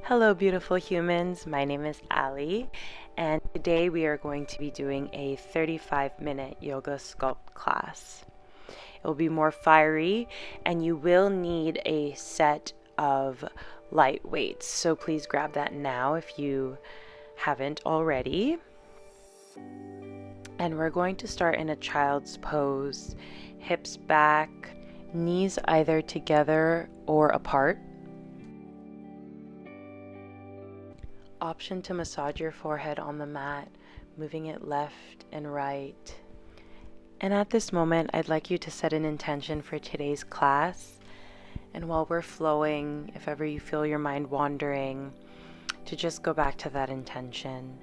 Hello, beautiful humans. My name is Ali, and today we are going to be doing a 35-minute yoga sculpt class. It will be more fiery, and you will need a set of light weights. So please grab that now if you haven't already. And we're going to start in a child's pose, hips back, knees either together or apart. Option to massage your forehead on the mat, moving it left and right. And at this moment, I'd like you to set an intention for today's class. And while we're flowing, if ever you feel your mind wandering, to just go back to that intention.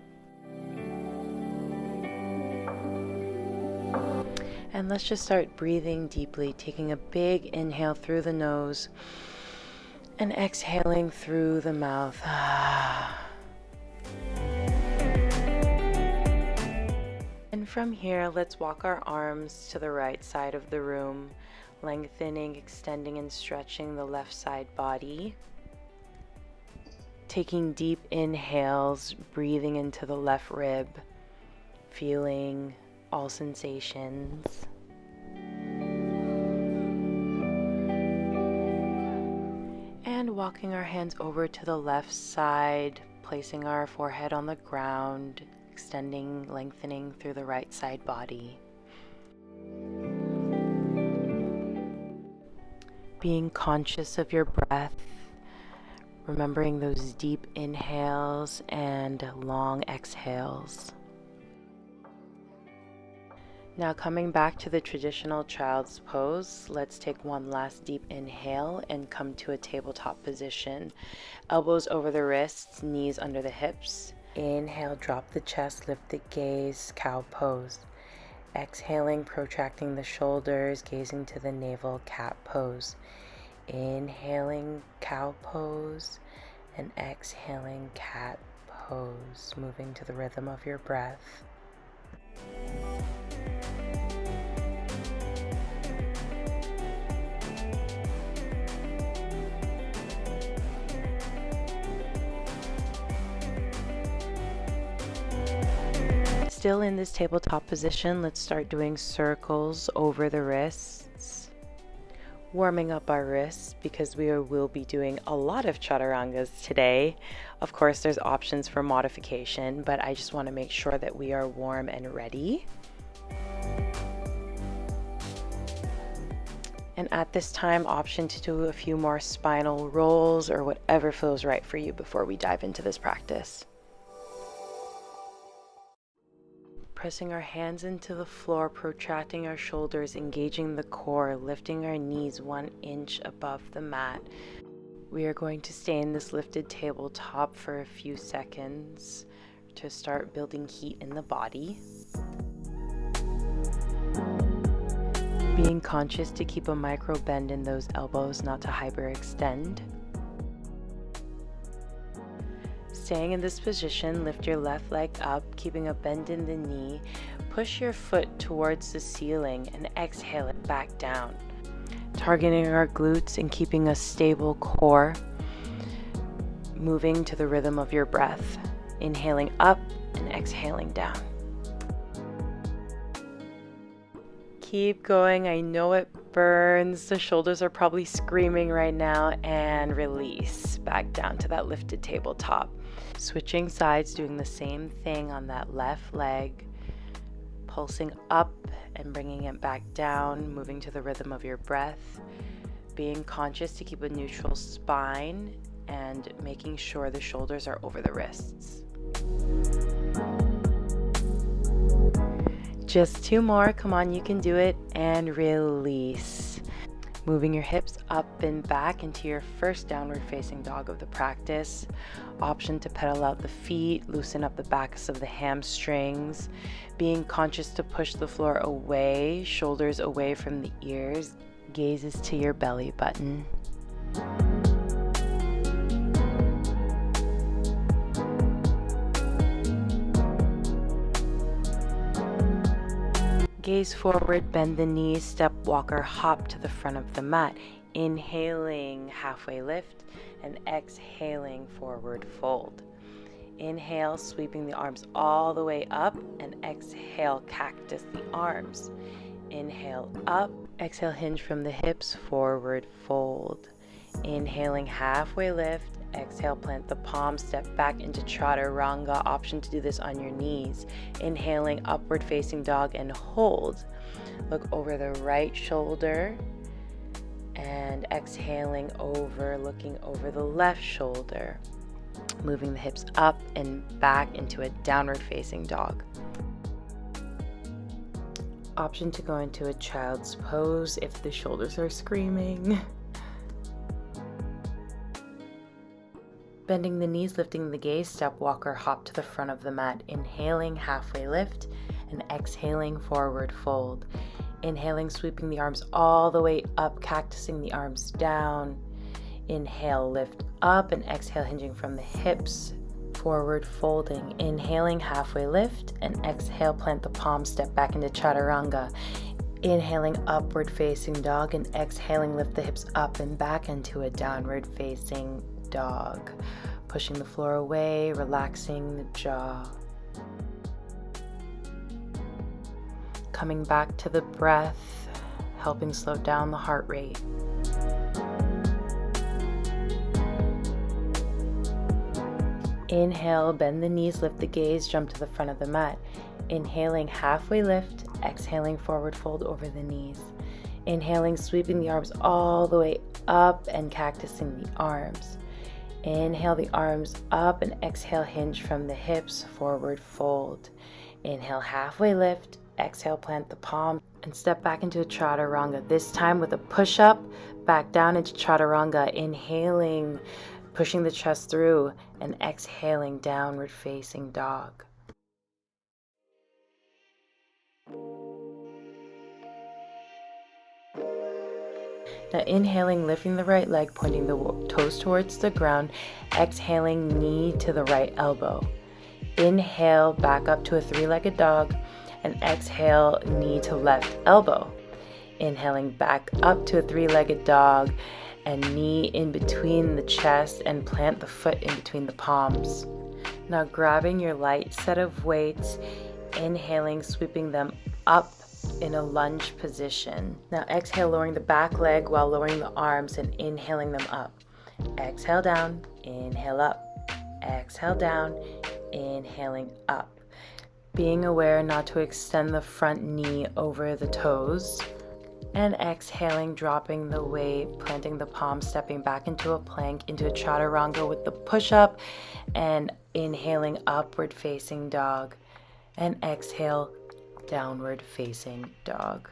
And let's just start breathing deeply, taking a big inhale through the nose and exhaling through the mouth. And from here, let's walk our arms to the right side of the room, lengthening, extending, and stretching the left side body. Taking deep inhales, breathing into the left rib, feeling all sensations. And walking our hands over to the left side, placing our forehead on the ground, extending, lengthening through the right side body. Being conscious of your breath, remembering those deep inhales and long exhales. Now coming back to the traditional child's pose, let's take one last deep inhale and come to a tabletop position. Elbows over the wrists, knees under the hips. Inhale, drop the chest, lift the gaze, cow pose. Exhaling, protracting the shoulders, gazing to the navel, cat pose. Inhaling, cow pose, and exhaling, cat pose, moving to the rhythm of your breath. Still in this tabletop position, let's start doing circles over the wrists, warming up our wrists because we will be doing a lot of chaturangas today. Of course, there's options for modification, but I just want to make sure that we are warm and ready. And at this time, option to do a few more spinal rolls or whatever feels right for you before we dive into this practice. Pressing our hands into the floor, protracting our shoulders, engaging the core, lifting our knees 1 inch above the mat. We are going to stay in this lifted tabletop for a few seconds to start building heat in the body. Being conscious to keep a micro bend in those elbows, not to hyperextend. Staying in this position, lift your left leg up, keeping a bend in the knee. Push your foot towards the ceiling and exhale it back down. Targeting our glutes and keeping a stable core. Moving to the rhythm of your breath. Inhaling up and exhaling down. Keep going. I know it burns. The shoulders are probably screaming right now. And release back down to that lifted tabletop. Switching sides, doing the same thing on that left leg. Pulsing up and bringing it back down. Moving to the rhythm of your breath. Being conscious to keep a neutral spine and making sure the shoulders are over the wrists. Just 2 more, come on, you can do it, and release. Moving your hips up and back into your first downward facing dog of the practice. Option to pedal out the feet, loosen up the backs of the hamstrings. Being conscious to push the floor away, shoulders away from the ears, gazes to your belly button. Gaze forward, bend the knees, step walker, hop to the front of the mat. Inhaling, halfway lift, and exhaling, forward fold. Inhale, sweeping the arms all the way up, and exhale, cactus the arms. Inhale up, exhale, hinge from the hips, forward fold. Inhaling, halfway lift, exhale, plant the palms, step back into chaturanga. Option to do this on your knees. Inhaling, upward facing dog, and hold. Look over the right shoulder, and exhaling over, looking over the left shoulder. Moving the hips up and back into a downward facing dog. Option to go into a child's pose if the shoulders are screaming. Bending the knees, lifting the gaze, step, walk, or hop to the front of the mat. Inhaling, halfway lift, and exhaling, forward fold. Inhaling, sweeping the arms all the way up, cactusing the arms down. Inhale, lift up, and exhale, hinging from the hips, forward folding. Inhaling, halfway lift, and exhale, plant the palms, step back into chaturanga. Inhaling, upward facing dog, and exhaling, lift the hips up and back into a downward facing dog. Pushing the floor away, relaxing the jaw. Coming back to the breath, helping slow down the heart rate. Inhale, bend the knees, lift the gaze, jump to the front of the mat. Inhaling, halfway lift, exhaling, forward fold over the knees. Inhaling, sweeping the arms all the way up and cactusing the arms. Inhale the arms up and exhale, hinge from the hips, forward fold. Inhale, halfway lift, exhale, plant the palm and step back into a chaturanga. This time with a push up, back down into chaturanga. Inhaling, pushing the chest through, and exhaling, downward facing dog. Now inhaling, lifting the right leg, pointing the toes towards the ground. Exhaling, knee to the right elbow. Inhale, back up to a three-legged dog, and exhale, knee to left elbow. Inhaling, back up to a three-legged dog, and knee in between the chest, and plant the foot in between the palms. Now grabbing your light set of weights, inhaling, sweeping them up in a lunge position. Now exhale, lowering the back leg while lowering the arms and inhaling them up. Exhale down, inhale up. Exhale down, inhaling up. Being aware not to extend the front knee over the toes. And exhaling, dropping the weight, planting the palm, stepping back into a plank, into a chaturanga with the push-up, and inhaling, upward facing dog, and exhale, downward facing dog.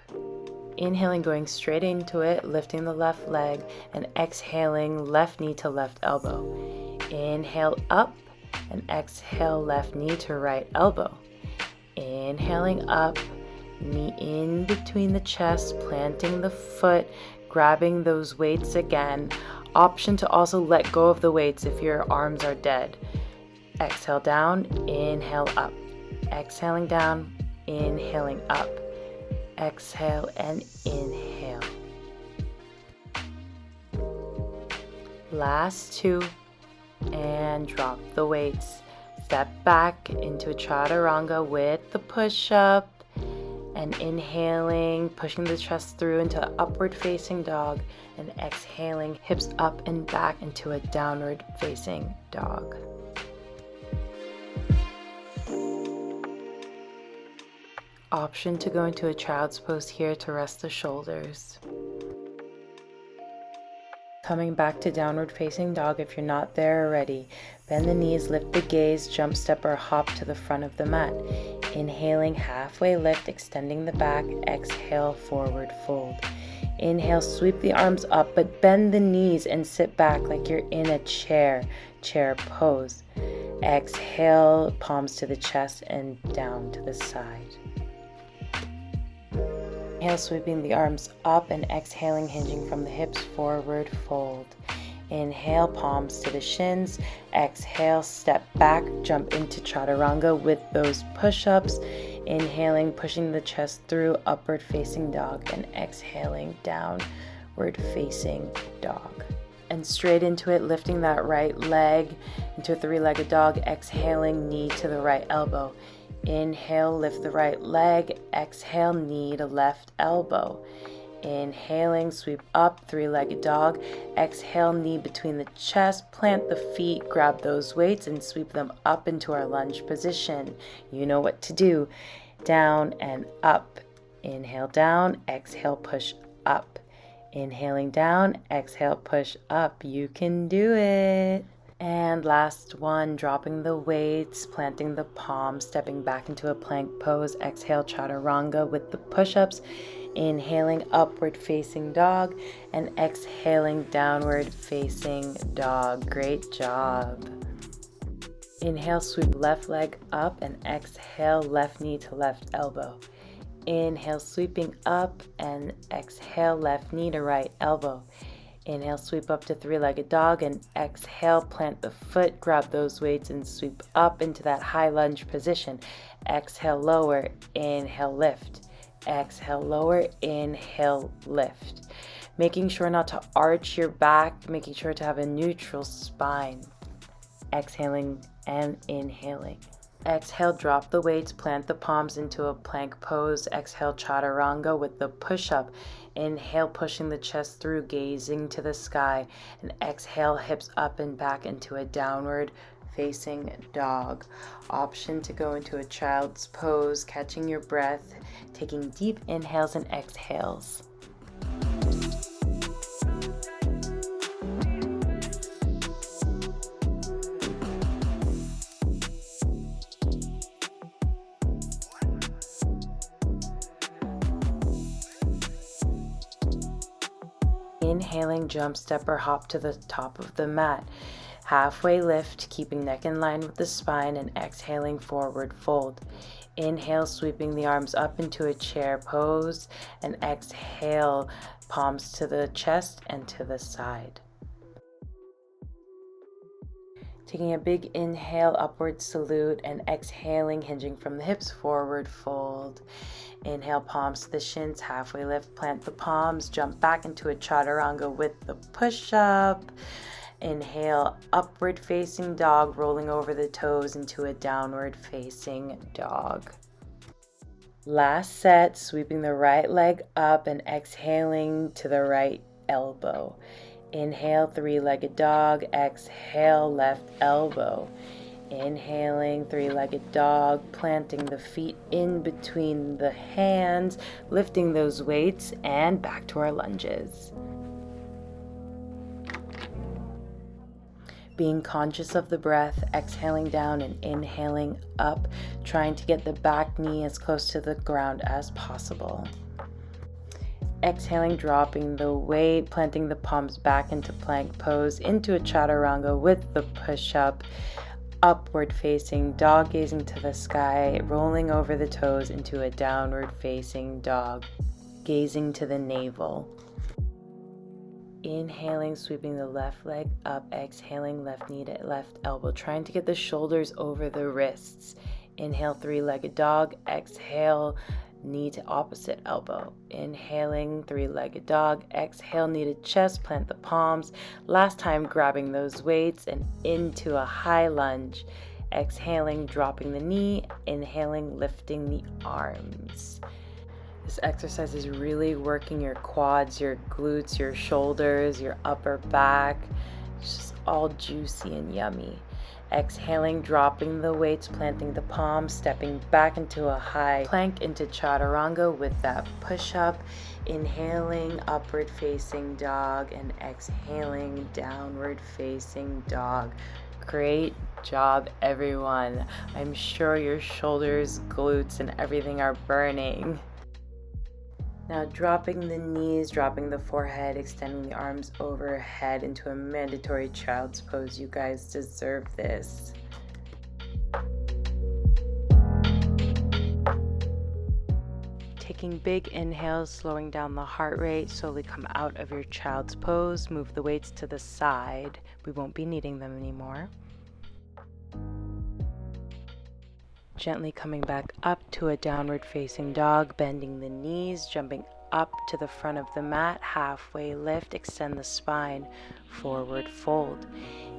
Inhaling, going straight into it, lifting the left leg, and exhaling, left knee to left elbow. Inhale up, and exhale, left knee to right elbow. Inhaling up, knee in between the chest, planting the foot, grabbing those weights again. Option to also let go of the weights if your arms are dead. Exhale down, inhale up. Exhaling down, inhaling up. Exhale and inhale. Last two, and drop the weights. Step back into a chaturanga with the push-up. And inhaling, pushing the chest through into upward facing dog, and exhaling, hips up and back into a downward facing dog. Option to go into a child's pose here to rest the shoulders. Coming back to downward facing dog if you're not there already. Bend the knees, lift the gaze, jump, step, or hop to the front of the mat. Inhaling, halfway lift, extending the back. Exhale, forward fold. Inhale, sweep the arms up, but bend the knees and sit back like you're in a chair pose. Exhale, palms to the chest and down to the side. Inhale, sweeping the arms up, and exhaling, hinging from the hips, forward fold. Inhale, palms to the shins. Exhale, step back, jump into chaturanga with those push-ups. Inhaling, pushing the chest through, upward facing dog, and exhaling down upward facing dog. And straight into it, lifting that right leg into a three-legged dog, exhaling, knee to the right elbow. Inhale, lift the right leg, exhale, knee to left elbow. Inhaling, sweep up, three-legged dog. Exhale, knee between the chest, plant the feet, grab those weights and sweep them up into our lunge position. You know what to do. Down and up. Inhale, down, exhale, push up. Inhaling down, exhale, push up. You can do it. And last one, dropping the weights, planting the palms, stepping back into a plank pose. Exhale, chaturanga with the push-ups. Inhaling, upward facing dog, and exhaling, downward facing dog. Great job. Inhale, sweep left leg up, and exhale, left knee to left elbow. Inhale, sweeping up, and exhale, left knee to right elbow. Inhale, sweep up to three-legged dog, and exhale, plant the foot, grab those weights, and sweep up into that high lunge position. Exhale, lower, inhale, lift. Exhale, lower, inhale, lift. Making sure not to arch your back, making sure to have a neutral spine. Exhaling and inhaling. Exhale, drop the weights, plant the palms into a plank pose. Exhale, chaturanga with the push-up. Inhale, pushing the chest through, gazing to the sky. And exhale, hips up and back into a downward facing dog. Option to go into a child's pose, catching your breath, taking deep inhales and exhales. Inhaling, jump, step, or hop to the top of the mat. Halfway lift, keeping neck in line with the spine, and exhaling, forward fold. Inhale, sweeping the arms up into a chair pose, and exhale, palms to the chest and to the side. Taking a big inhale, upward salute, and exhaling, hinging from the hips, forward fold. Inhale, palms to the shins, halfway lift, plant the palms, jump back into a chaturanga with the push-up. Inhale, upward facing dog, rolling over the toes into a downward facing dog. Last set, sweeping the right leg up and exhaling to the right elbow. Inhale, three-legged dog, exhale, left elbow. Inhaling, three-legged dog, planting the feet in between the hands, lifting those weights, and back to our lunges. Being conscious of the breath, exhaling down and inhaling up, trying to get the back knee as close to the ground as possible. Exhaling, dropping the weight, planting the palms back into plank pose, into a chaturanga with the push-up, upward facing dog, gazing to the sky, rolling over the toes into a downward facing dog, gazing to the navel. Inhaling, sweeping the left leg up, exhaling, left knee to left elbow, trying to get the shoulders over the wrists. Inhale, three-legged dog, exhale, knee to opposite elbow. Inhaling, three-legged dog, exhale, knee to chest, plant the palms. Last time, grabbing those weights and into a high lunge. Exhaling, dropping the knee, inhaling, lifting the arms. This exercise is really working your quads, your glutes, your shoulders, your upper back. It's just all juicy and yummy. Exhaling, dropping the weights, planting the palms, stepping back into a high plank into chaturanga with that push-up. Inhaling, upward facing dog, and exhaling, downward facing dog. Great job, everyone. I'm sure your shoulders, glutes, and everything are burning. Now dropping the knees, dropping the forehead, extending the arms overhead into a mandatory child's pose. You guys deserve this. Taking big inhales, slowing down the heart rate, slowly come out of your child's pose. Move the weights to the side. We won't be needing them anymore. Gently coming back up to a downward facing dog, bending the knees, jumping up to the front of the mat, halfway lift, extend the spine, forward fold.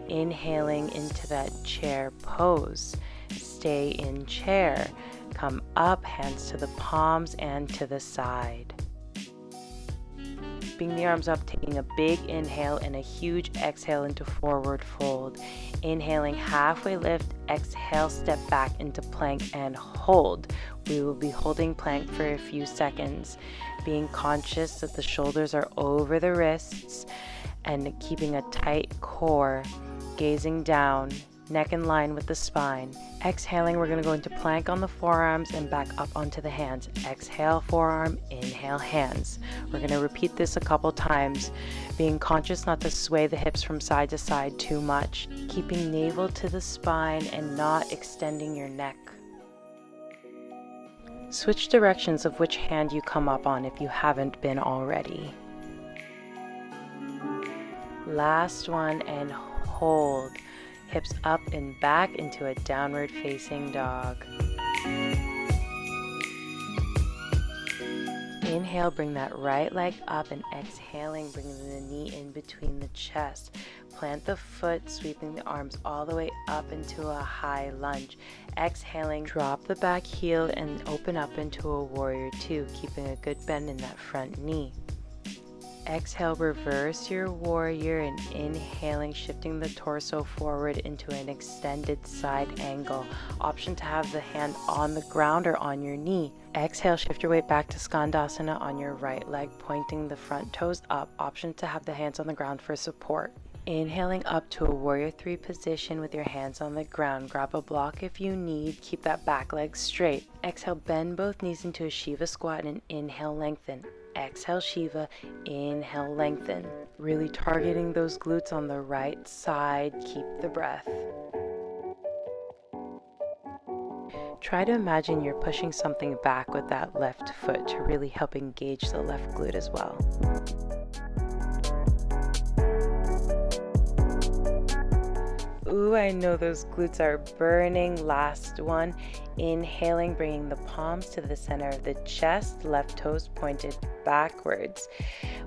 Inhaling into that chair pose. Stay in chair. Come up, hands to the palms and to the side. Keeping the arms up, taking a big inhale and a huge exhale into forward fold. Inhaling, halfway lift, exhale, step back into plank and hold. We will be holding plank for a few seconds, being conscious that the shoulders are over the wrists and keeping a tight core, gazing down, neck in line with the spine. Exhaling, we're going to go into plank on the forearms and back up onto the hands. Exhale, forearm, inhale, hands. We're going to repeat this a couple times, being conscious not to sway the hips from side to side too much, keeping navel to the spine and not extending your neck. Switch directions of which hand you come up on if you haven't been already. Last one, and hold. Hips up and back into a downward facing dog. Inhale, bring that right leg up, and exhaling, bringing the knee in between the chest. Plant the foot, sweeping the arms all the way up into a high lunge. Exhaling, drop the back heel and open up into a warrior two, keeping a good bend in that front knee. Exhale, reverse your warrior, and inhaling, shifting the torso forward into an extended side angle. Option to have the hand on the ground or on your knee. Exhale, shift your weight back to skandasana on your right leg, pointing the front toes up. Option to have the hands on the ground for support. Inhaling up to a warrior three position with your hands on the ground. Grab a block if you need. Keep that back leg straight. Exhale, bend both knees into a Shiva squat and inhale, lengthen. Exhale, Shiva, inhale, lengthen. Really targeting those glutes on the right side. Keep the breath. Try to imagine you're pushing something back with that left foot to really help engage the left glute as well. Ooh, I know those glutes are burning. Last one. Inhaling, bringing the palms to the center of the chest, left toes pointed backwards.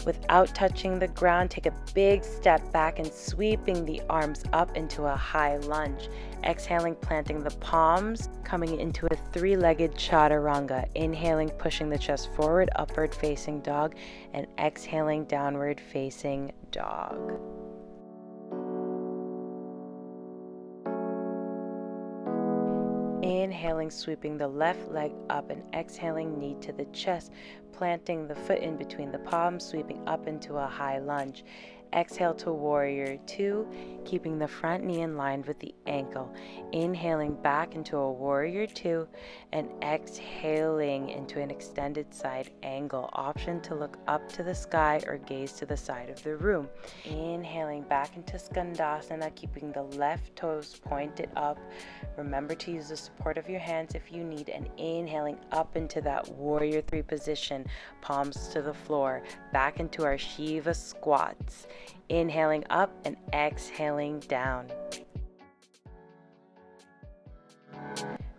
Without touching the ground, take a big step back and sweeping the arms up into a high lunge. Exhaling, planting the palms, coming into a three-legged chaturanga. Inhaling, pushing the chest forward, upward facing dog, and exhaling, downward facing dog. Inhaling, sweeping the left leg up, and exhaling, knee to the chest, planting the foot in between the palms, sweeping up into a high lunge. Exhale to warrior two, keeping the front knee in line with the ankle. Inhaling back into a warrior two, and exhaling into an extended side angle. Option to look up to the sky or gaze to the side of the room. Inhaling back into skandasana, keeping the left toes pointed up. Remember to use the support of your hands if you need, and inhaling up into that warrior three position, palms to the floor, back into our Shiva squats. Inhaling up and exhaling down.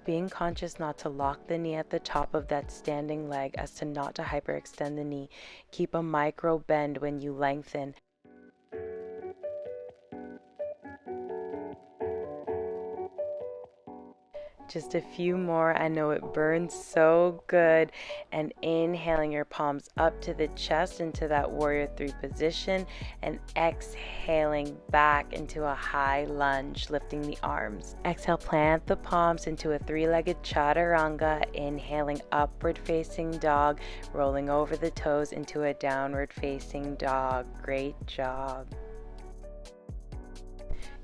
Being conscious not to lock the knee at the top of that standing leg as to not to hyperextend the knee. Keep a micro bend when you lengthen. Just a few more. I know it burns so good. And inhaling your palms up to the chest into that warrior three position, and exhaling back into a high lunge, lifting the arms. Exhale, plant the palms into a three-legged chaturanga. Inhaling, upward facing dog, rolling over the toes into a downward facing dog. Great job.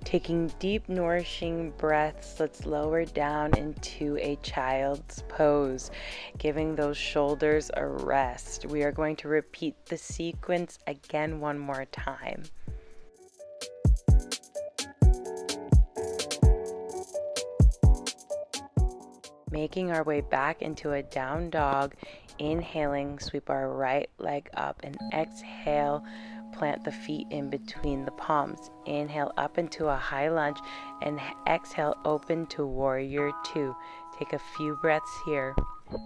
Taking deep, nourishing breaths, let's lower down into a child's pose, giving those shoulders a rest. We are going to repeat the sequence again one more time. Making our way back into a down dog. Inhaling, sweep our right leg up, and exhale, plant the feet in between the palms. Inhale up into a high lunge and exhale open to warrior two. Take a few breaths here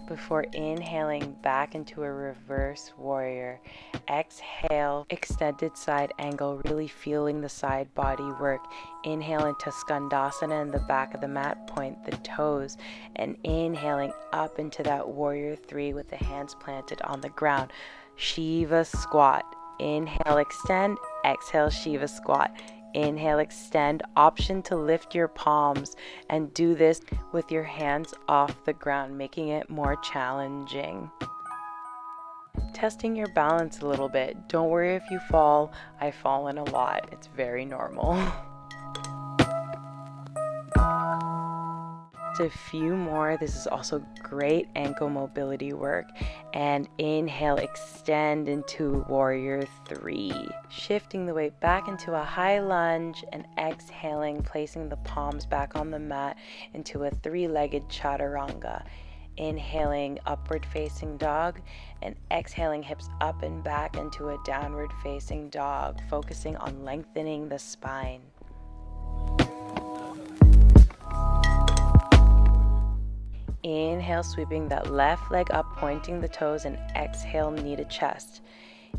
before inhaling back into a reverse warrior. Exhale, extended side angle, really feeling the side body work. Inhale into skandasana in the back of the mat, point the toes, and inhaling up into that warrior three with the hands planted on the ground. Shiva squat. Inhale, extend. Exhale, Shiva squat. Inhale, extend. Option to lift your palms and do this with your hands off the ground, making it more challenging. Testing your balance a little bit. Don't worry if you fall. I've fallen a lot. It's very normal. A few more. This is also great ankle mobility work. And inhale, extend into warrior three. Shifting the weight back into a high lunge and exhaling, placing the palms back on the mat into a three-legged chaturanga. Inhaling, upward facing dog, and exhaling, hips up and back into a downward facing dog, focusing on lengthening the spine. Inhale, sweeping that left leg up, pointing the toes, and exhale, knee to chest.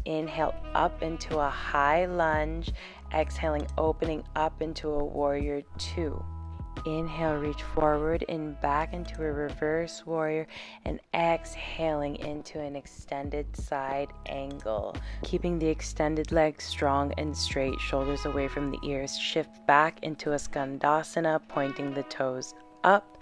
Inhale up into a high lunge, exhaling, opening up into a warrior two. Inhale, reach forward and back into a reverse warrior, and exhaling into an extended side angle. Keeping the extended legs strong and straight, shoulders away from the ears. Shift back into a skandasana, pointing the toes up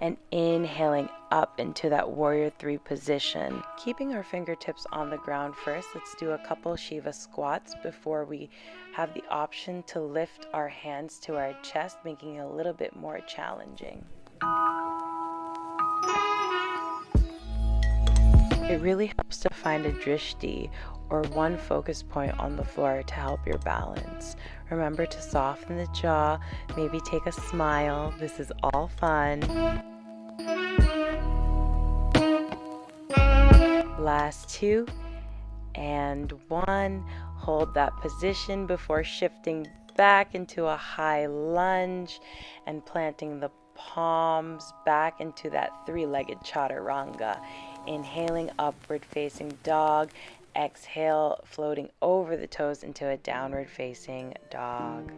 and inhaling up into that warrior three position. Keeping our fingertips on the ground first, let's do a couple Shiva squats before we have the option to lift our hands to our chest, making it a little bit more challenging. It really helps to find a drishti, or one focus point on the floor, to help your balance. Remember to soften the jaw, maybe take a smile. This is all fun. Last two and one. Hold that position before shifting back into a high lunge and planting the palms back into that three-legged chaturanga. Inhaling, upward facing dog. Exhale, floating over the toes into a downward facing dog.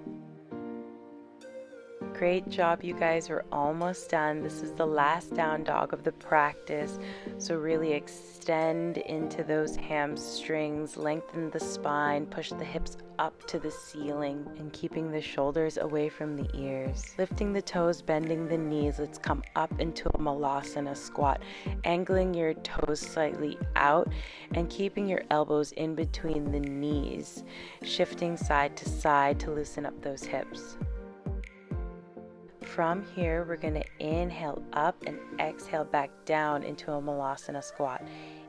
Great job, you guys. We're almost done. This is the last down dog of the practice. So really extend into those hamstrings, lengthen the spine, push the hips up to the ceiling, and keeping the shoulders away from the ears. Lifting the toes, bending the knees. Let's come up into a malasana squat, angling your toes slightly out and keeping your elbows in between the knees, shifting side to side to loosen up those hips. From here, we're going to inhale up and exhale back down into a malasana squat.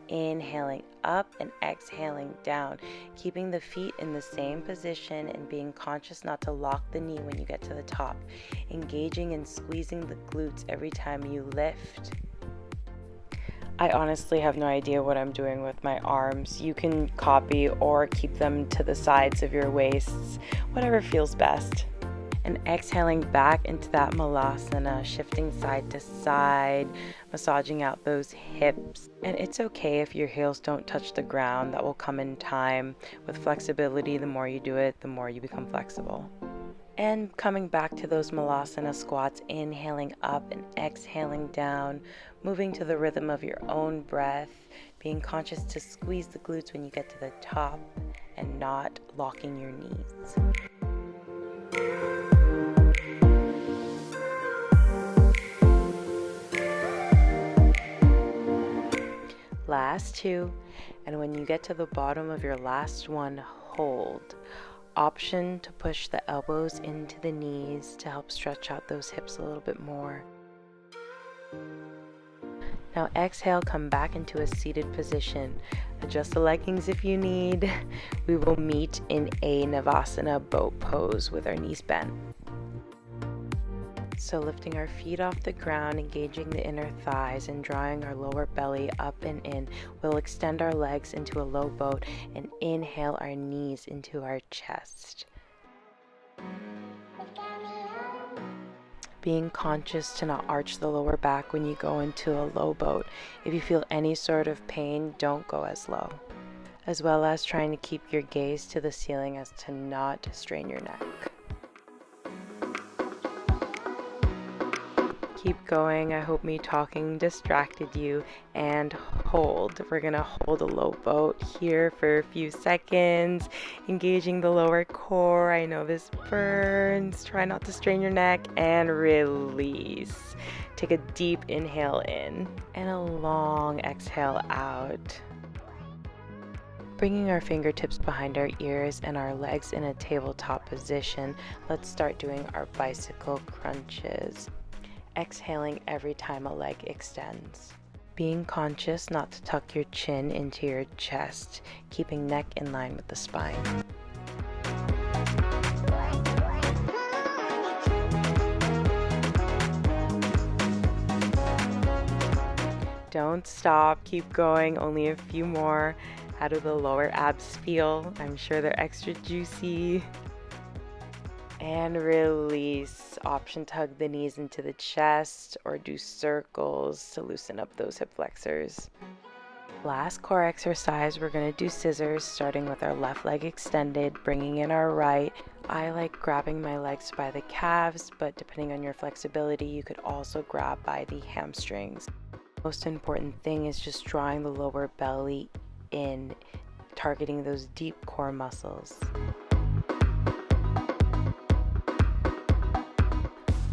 Inhaling up and exhaling down, keeping the feet in the same position and being conscious not to lock the knee when you get to the top. Engaging and squeezing the glutes every time you lift. I honestly have no idea what I'm doing with my arms. You can copy or keep them to the sides of your waists, whatever feels best. And exhaling back into that malasana, shifting side to side, massaging out those hips. And it's okay if your heels don't touch the ground. That will come in time. With flexibility, the more you do it, the more you become flexible. And coming back to those malasana squats, inhaling up and exhaling down, moving to the rhythm of your own breath, being conscious to squeeze the glutes when you get to the top and not locking your knees. Last two, and when you get to the bottom of your last one, hold. Option to push the elbows into the knees to help stretch out those hips a little bit more. Now exhale, come back into a seated position. Adjust the leggings if you need. We will meet in a Navasana boat pose with our knees bent. So lifting our feet off the ground, engaging the inner thighs and drawing our lower belly up and in, we'll extend our legs into a low boat and inhale our knees into our chest. Being conscious to not arch the lower back when you go into a low boat. If you feel any sort of pain, don't go as low. As well as trying to keep your gaze to the ceiling as to not strain your neck. Keep going. I hope me talking distracted you, and hold. We're gonna hold a low boat here for a few seconds, engaging the lower core. I know this burns. Try not to strain your neck, and release. Take a deep inhale in and a long exhale out. Bringing our fingertips behind our ears and our legs in a tabletop position, let's start doing our bicycle crunches. Exhaling every time a leg extends. Being conscious not to tuck your chin into your chest, keeping neck in line with the spine. Don't stop, keep going, only a few more. How do the lower abs feel? I'm sure they're extra juicy. And release. Option to hug the knees into the chest or do circles to loosen up those hip flexors. Last core exercise, we're going to do scissors, starting with our left leg extended, bringing in our right. I like grabbing my legs by the calves, but depending on your flexibility, you could also grab by the hamstrings. Most important thing is just drawing the lower belly in, targeting those deep core muscles.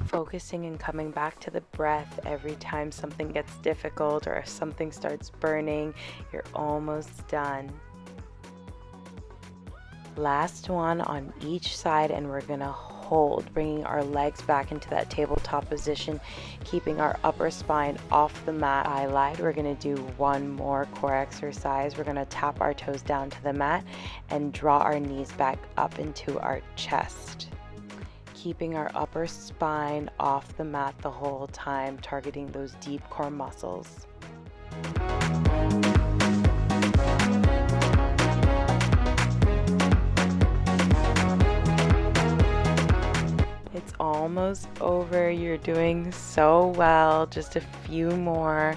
Focusing and coming back to the breath every time something gets difficult or if something starts burning, you're almost done. Last one on each side, and we're gonna hold, bringing our legs back into that tabletop position, keeping our upper spine off the mat. I lied, we're gonna do one more core exercise. We're gonna tap our toes down to the mat and draw our knees back up into our chest. Keeping our upper spine off the mat the whole time, targeting those deep core muscles. It's almost over. You're doing so well. Just a few more.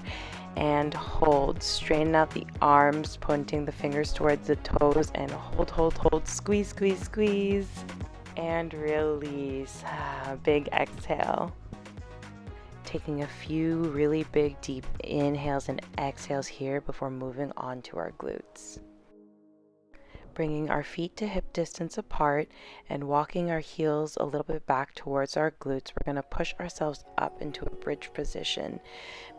And hold. Straighten out the arms, pointing the fingers towards the toes, and hold, hold, hold. Squeeze, squeeze, squeeze. And release. Big exhale. Taking a few really big deep inhales and exhales here before moving on to our glutes. Bringing our feet to hip distance apart and walking our heels a little bit back towards our glutes, we're going to push ourselves up into a bridge position,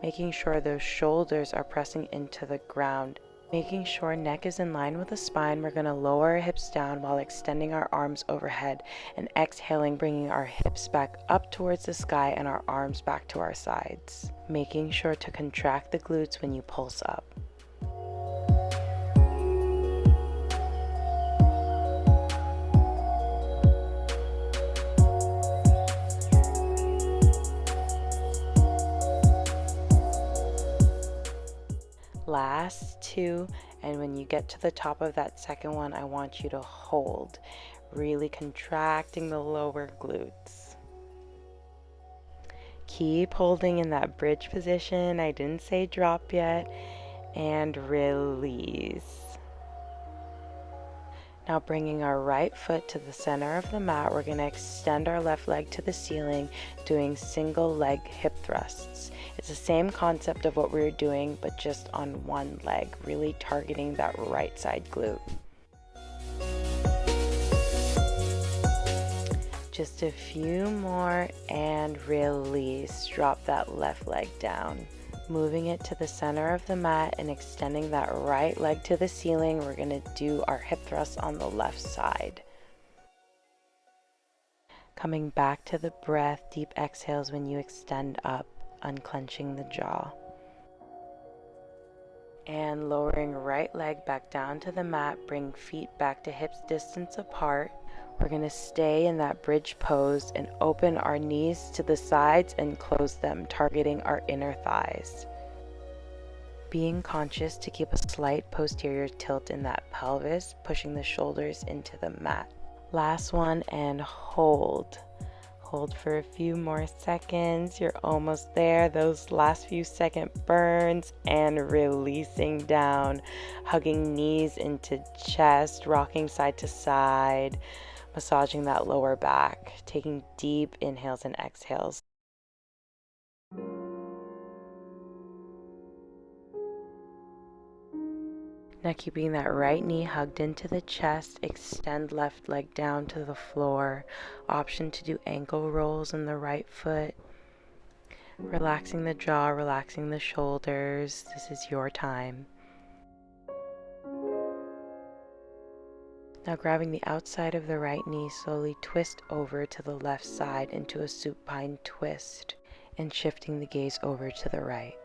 making sure those shoulders are pressing into the ground. Making sure neck is in line with the spine, we're going to lower our hips down while extending our arms overhead and exhaling, bringing our hips back up towards the sky and our arms back to our sides. Making sure to contract the glutes when you pulse up. Last two, and when you get to the top of that second one, I want you to hold, really contracting the lower glutes. Keep holding in that bridge position. I didn't say drop yet. And release. Now bringing our right foot to the center of the mat, we're going to extend our left leg to the ceiling, doing single leg hip thrusts. It's the same concept of what we were doing, but just on one leg, really targeting that right side glute. Just a few more and release. Drop that left leg down. Moving it to the center of the mat and extending that right leg to the ceiling, we're going to do our hip thrusts on the left side. Coming back to the breath, deep exhales when you extend up, unclenching the jaw. And lowering right leg back down to the mat, bring feet back to hips distance apart. We're going to stay in that bridge pose and open our knees to the sides and close them, targeting our inner thighs. Being conscious to keep a slight posterior tilt in that pelvis, pushing the shoulders into the mat. Last one, and hold. Hold for a few more seconds. You're almost there. Those last few second burns, and releasing down, hugging knees into chest, rocking side to side, massaging that lower back, taking deep inhales and exhales. Now keeping that right knee hugged into the chest, extend left leg down to the floor. Option to do ankle rolls in the right foot. Relaxing the jaw, relaxing the shoulders. This is your time. Now grabbing the outside of the right knee, slowly twist over to the left side into a supine twist and shifting the gaze over to the right.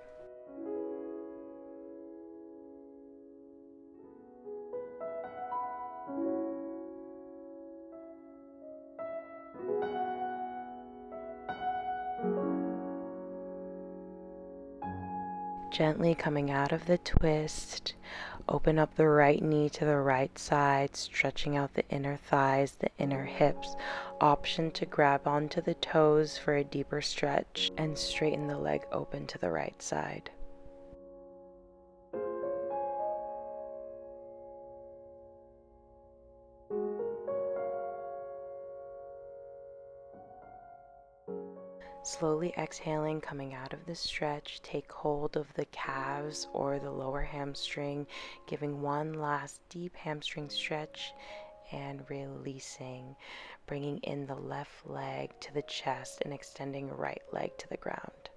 Gently coming out of the twist, open up the right knee to the right side, stretching out the inner thighs, the inner hips. Option to grab onto the toes for a deeper stretch and straighten the leg open to the right side. Slowly exhaling, coming out of the stretch, take hold of the calves or the lower hamstring, giving one last deep hamstring stretch and releasing, bringing in the left leg to the chest and extending right leg to the ground.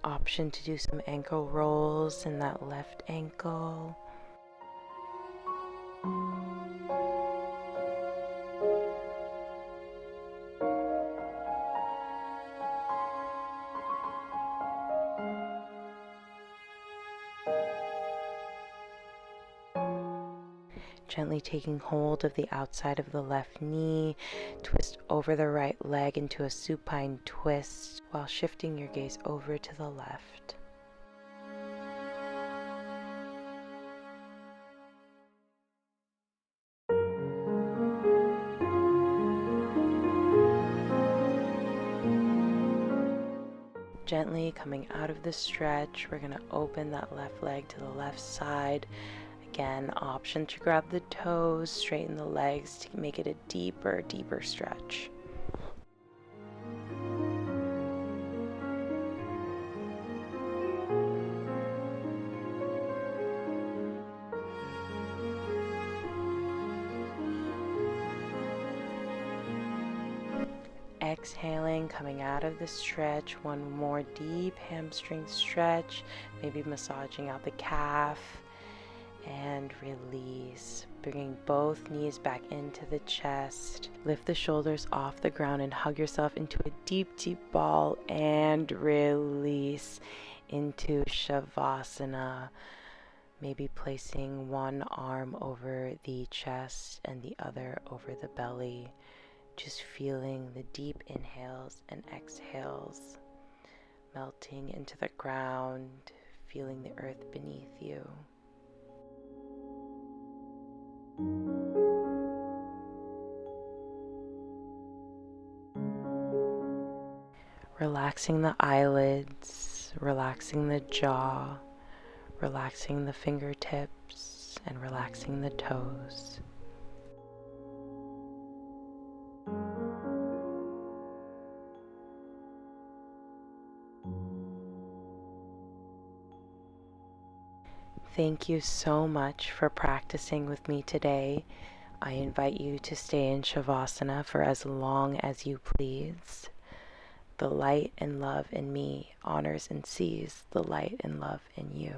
Option to do some ankle rolls in that left ankle. Gently taking hold of the outside of the left knee, twist over the right leg into a supine twist while shifting your gaze over to the left. Gently coming out of the stretch, we're going to open that left leg to the left side. Again, option to grab the toes, straighten the legs to make it a deeper, deeper stretch. Exhaling, coming out of the stretch, one more deep hamstring stretch, maybe massaging out the calf, and release, bringing both knees back into the chest. Lift the shoulders off the ground and hug yourself into a deep, deep ball, and release into Shavasana. Maybe placing one arm over the chest and the other over the belly. Just feeling the deep inhales and exhales, melting into the ground, feeling the earth beneath you. Relaxing the eyelids, relaxing the jaw, relaxing the fingertips, and relaxing the toes. Thank you so much for practicing with me today. I invite you to stay in Shavasana for as long as you please. The light and love in me honors and sees the light and love in you.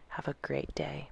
Have a great day.